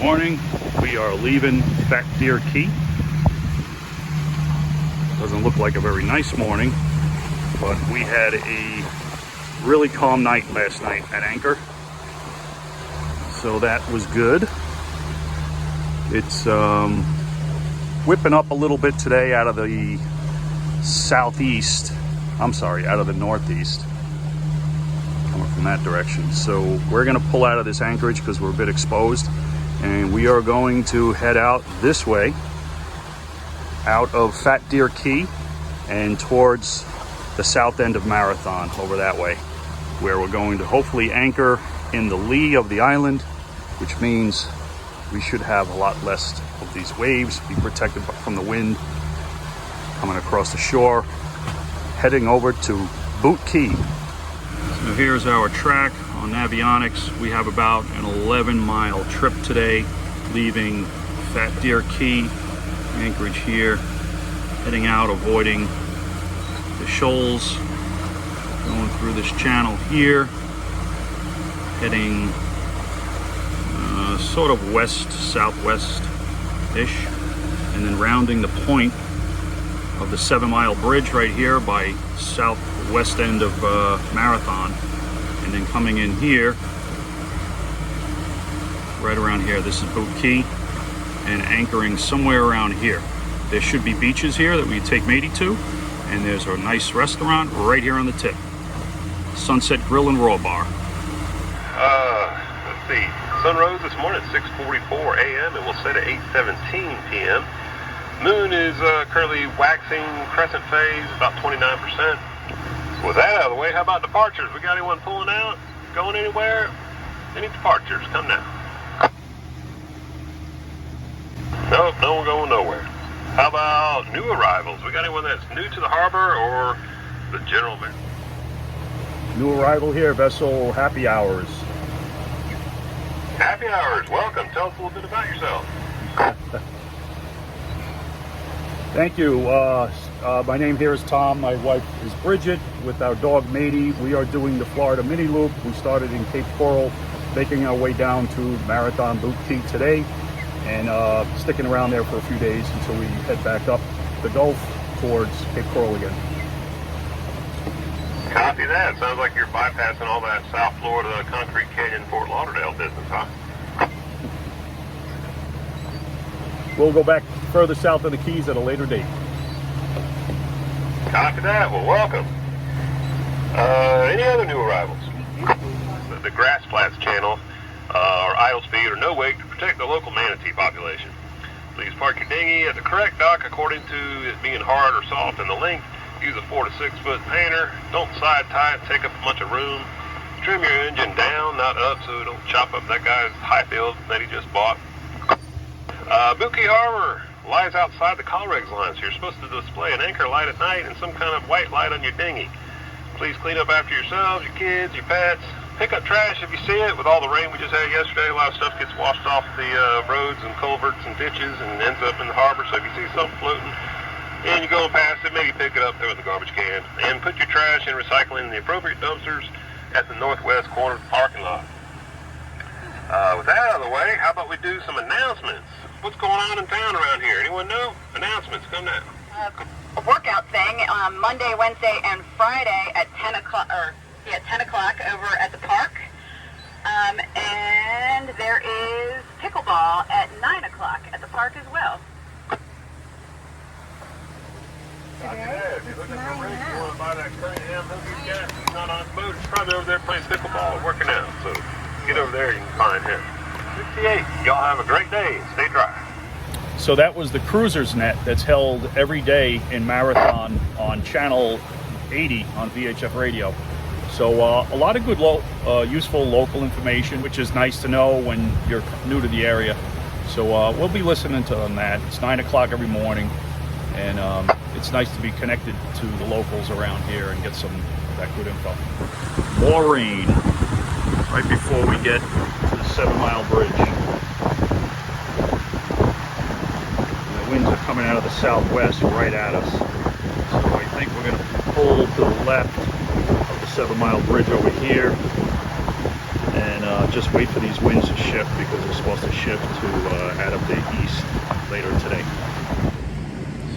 Morning. We are leaving Fat Deer Key. Doesn't look like a very nice morning, but we had a really calm night last night at anchor, so that was good. It's whipping up a little bit today out of the southeast. I'm sorry, out of the northeast, coming from that direction. So we're going to pull out of this anchorage because we're a bit exposed, and we are going to head out this way, out of Fat Deer Key and towards the south end of Marathon, over that way, where we're going to hopefully anchor in the lee of the island, which means we should have a lot less of these waves, be protected from the wind coming across the shore, heading over to Boot Key. So here's our track on Navionics. We have about an 11-mile trip today, leaving Fat Deer Key, anchorage here, heading out, avoiding the shoals, going through this channel here, heading sort of west-southwest-ish, and then rounding the point of the 7-mile bridge right here by southwest end of Marathon, and then coming in here, right around here. This is Boot Key, and anchoring somewhere around here. There should be beaches here that we take matey to, and there's a nice restaurant right here on the tip. Sunset Grill and Raw Bar. Let's see. Sun rose this morning at 6:44 a.m. and will set at 8:17 p.m. Moon is currently waxing crescent phase, about 29%. So with that out of the way, how about departures? We got anyone pulling out? Going anywhere? Any departures? Come now. Nope, no one going nowhere. How about new arrivals? We got anyone that's new to the harbor or the general man? New arrival here, vessel Happy Hours. Happy Hours, welcome. Tell us a little bit about yourself. Thank you. My name here is Tom. My wife is Bridget. With our dog Matey, we are doing the Florida mini loop. We started in Cape Coral, making our way down to Marathon Boot Key today, and sticking around there for a few days until we head back up the Gulf towards Cape Coral again. Copy that. Sounds like you're bypassing all that South Florida, Concrete Canyon, Fort Lauderdale business, huh? We'll go back further south of the Keys at a later date. Copy that. Well, welcome. Any other new arrivals? The Grass Flats channel or idle speed or no wake to protect the local manatee population. Please park your dinghy at the correct dock according to it being hard or soft in the length. Use a 4 to 6 foot painter. Don't side tie it, take up a bunch of room. Trim your engine down, not up, so it don't chop up that guy's high field that he just bought. Boot Key Harbor lies outside the Colregs line, so you're supposed to display an anchor light at night and some kind of white light on your dinghy. Please clean up after yourselves, your kids, your pets. Pick up trash if you see it. With all the rain we just had yesterday, a lot of stuff gets washed off the roads and culverts and ditches and ends up in the harbor. So if you see something floating and you're going past it, maybe pick it up, throw it in the garbage can, and put your trash and recycling in the appropriate dumpsters at the northwest corner of the parking lot. With that out of the way, how about we do some announcements? What's going on in town around here? Anyone know? Announcements, come now. A workout thing on Monday, Wednesday, and Friday at 10 o'clock, 10 o'clock over at the park. And there is pickleball at 9 o'clock at the park as well. Yeah, if you're looking for a race, you want to buy that Cunningham Hoogie gas, he's not on his boat. He's probably over there playing pickleball or working out. So get over there, you can find him. 58, y'all have a great day and stay dry. So that was the Cruiser's Net that's held every day in Marathon on channel 80 on VHF radio. So a lot of good, useful local information, which is nice to know when you're new to the area. So we'll be listening to on that. It's 9 o'clock every morning, and it's nice to be connected to the locals around here and get some of that good info. More rain right before we get to the 7-mile bridge. The winds are coming out of the southwest right at us. So I think we're going to pull to the left of the 7-mile bridge over here and just wait for these winds to shift because they're supposed to shift to out of the east later today.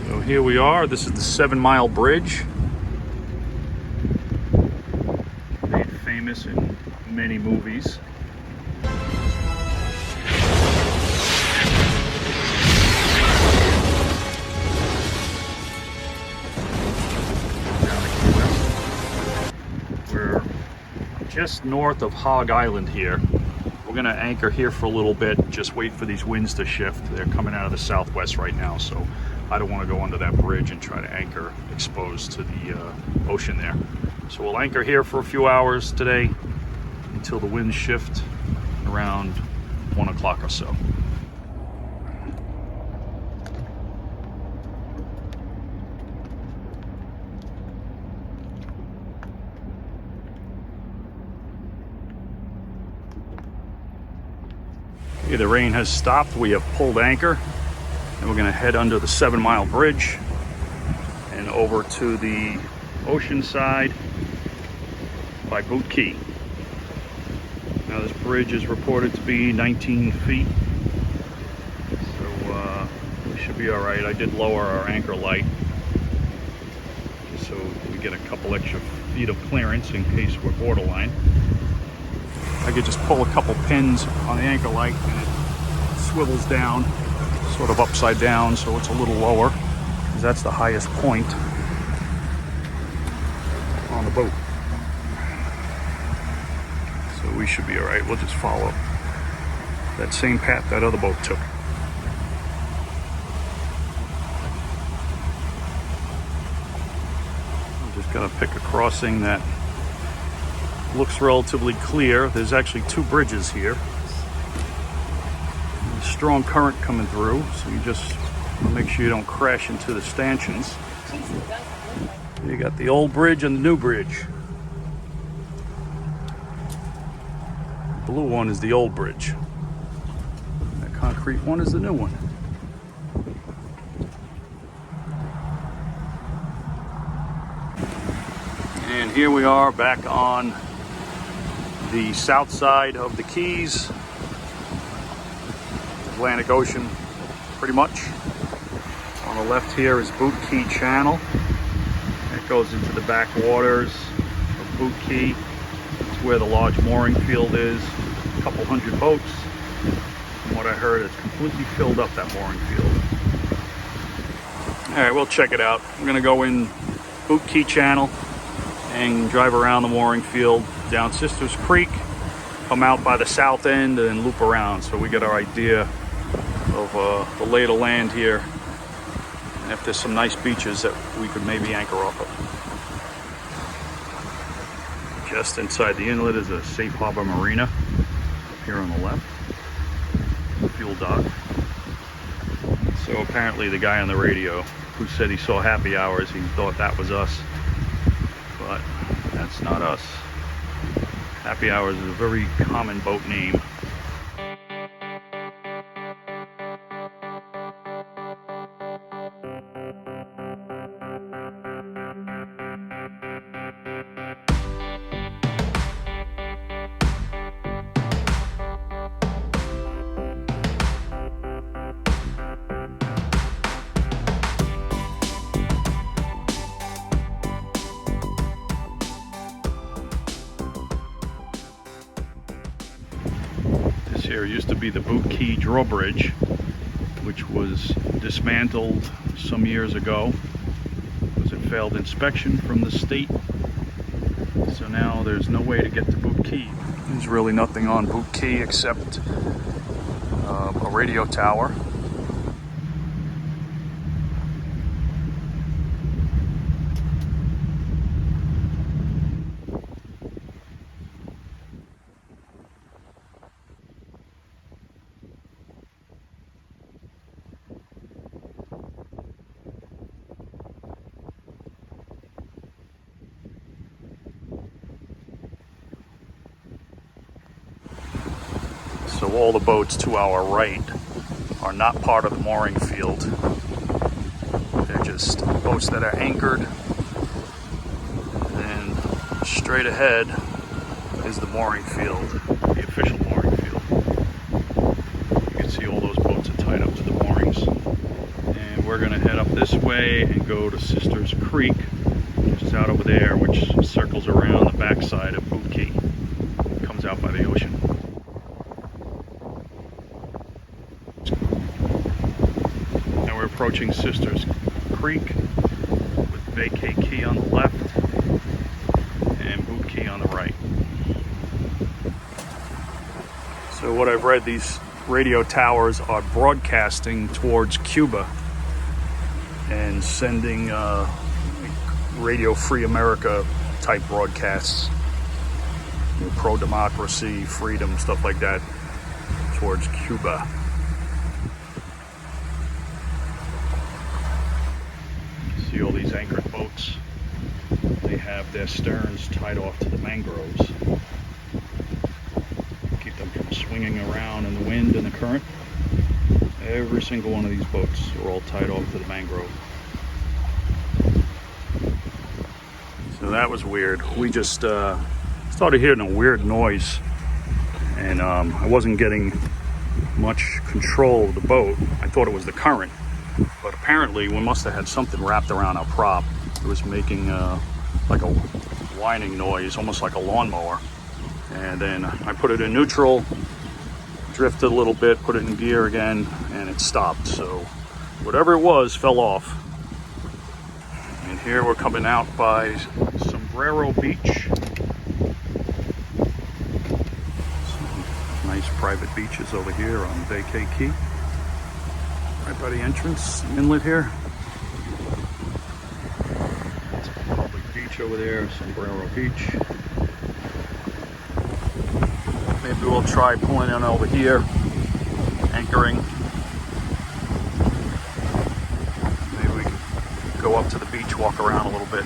So here we are. This is the 7 Mile Bridge, made famous in many movies. We're just north of Hog Island here. We're gonna anchor here for a little bit, just wait for these winds to shift. They're coming out of the southwest right now, so I don't want to go under that bridge and try to anchor exposed to the ocean there. So we'll anchor here for a few hours today until the winds shift around 1 o'clock or so. Okay, the rain has stopped. We have pulled anchor and we're going to head under the 7 Mile Bridge and over to the ocean side by Boot Key. Now this bridge is reported to be 19 feet, so we should be all right. I did lower our anchor light just so we get a couple extra feet of clearance in case we're borderline. I could just pull a couple pins on the anchor light and it swivels down, sort of upside down, so it's a little lower, because that's the highest point on the boat. So we should be all right. We'll just follow that same path that other boat took. I'm just gonna pick a crossing that looks relatively clear. There's actually 2 bridges here. There's strong current coming through, so you just make sure you don't crash into the stanchions. You got the old bridge and the new bridge. The blue one is the old bridge. That concrete one is the new one. And here we are back on the south side of the Keys, Atlantic Ocean, pretty much. On the left here is Boot Key Channel. It goes into the backwaters of Boot Key. It's where the large mooring field is. A couple hundred boats. From what I heard, it's completely filled up, that mooring field. All right, we'll check it out. We're gonna go in Boot Key Channel and drive around the mooring field down Sisters Creek, come out by the south end and loop around, so we get our idea of the lay of the land here, and if there's some nice beaches that we could maybe anchor off of. Just inside the inlet is a Safe Harbor Marina up here on the left, fuel dock. So apparently the guy on the radio who said he saw happy hours, he thought that was us, but that's not us. Happy Hours is a very common boat name. Here used to be the Boot Key drawbridge, which was dismantled some years ago because it failed inspection from the state. So now there's no way to get to Boot Key. There's really nothing on Boot Key except a radio tower. So all the boats to our right are not part of the mooring field. They're just boats that are anchored. And straight ahead is the mooring field, the official mooring field. You can see all those boats are tied up to the moorings. And we're gonna head up this way and go to Sisters Creek, which is out over there, which circles around the backside of Boot Key. Comes out by the ocean. Now we're approaching Sisters Creek with Vacay Key on the left and Boot Key on the right. So what I've read, these radio towers are broadcasting towards Cuba and sending Radio Free America type broadcasts, pro-democracy, freedom, stuff like that, towards Cuba. See all these anchored boats. They have their sterns tied off to the mangroves. Keep them from swinging around in the wind and the current. Every single one of these boats are all tied off to the mangrove. So that was weird. We just started hearing a weird noise, and I wasn't getting much control of the boat. I thought it was the current, but apparently we must have had something wrapped around our prop. It was making like a whining noise, almost like a lawnmower. And then I put it in neutral, drifted a little bit, put it in gear again, and it stopped. So whatever it was fell off. And here we're coming out by Sombrero Beach. Some nice private beaches over here on Vacay Key. Right by the entrance inlet here. Public beach over there, Sombrero Beach. Maybe we'll try pulling in over here, anchoring. Maybe we can go up to the beach, walk around a little bit.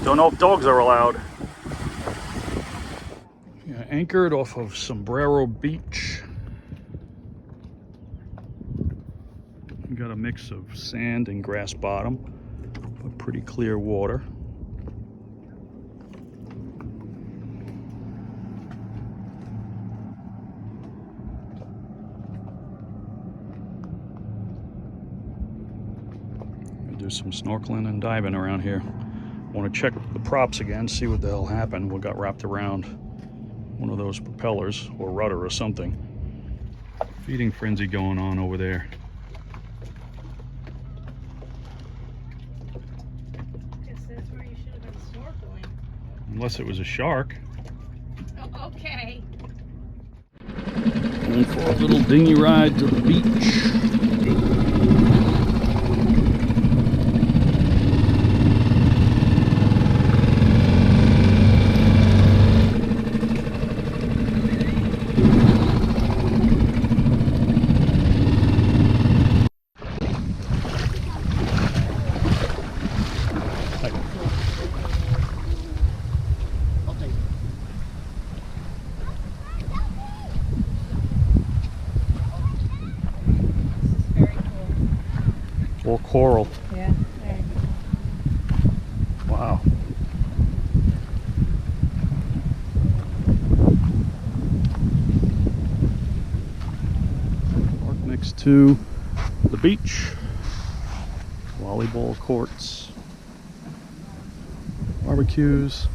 Don't know if dogs are allowed. Yeah, anchored off of Sombrero Beach. We got a mix of sand and grass bottom, but pretty clear water. Do some snorkeling and diving around here. Want to check the props again, see what the hell happened. What got wrapped around one of those propellers or rudder or something. Feeding frenzy going on over there. Guess that's where you should have been snorkeling. Unless it was a shark. Oh, okay. Going for a little dinghy ride to the beach. Or coral. Yeah, there you go. Wow. Park next to the beach. Volleyball courts. Barbecues.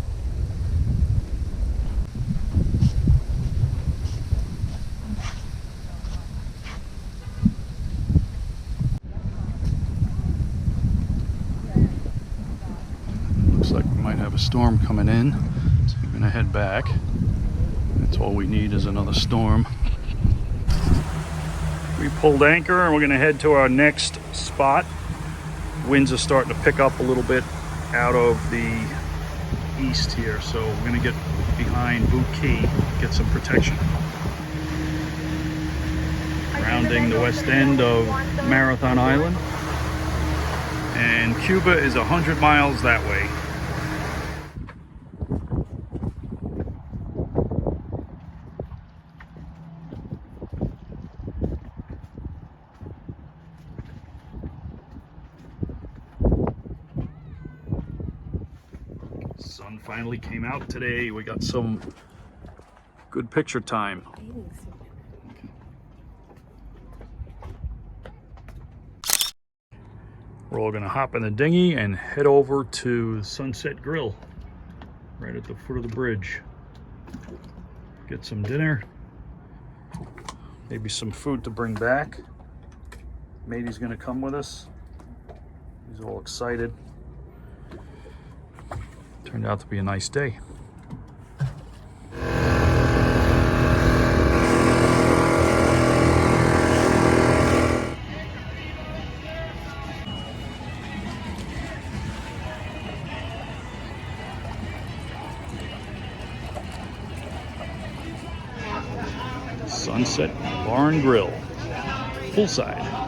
Looks like we might have a storm coming in, so we're gonna head back. That's all we need is another storm. We pulled anchor and we're gonna head to our next spot. Winds are starting to pick up a little bit out of the east here, so we're gonna get behind Boot Key, get some protection. Rounding the west end of Marathon Island. And Cuba is 100 miles that way. Sun finally came out today. We got some Good picture time. We're all gonna hop in the dinghy and head over to Sunset Grill, right at the foot of the bridge. Get some dinner, maybe some food to bring back. Matey's gonna come with us. He's all excited. Turned out to be a nice day. Sunset Bar and Grill, full side.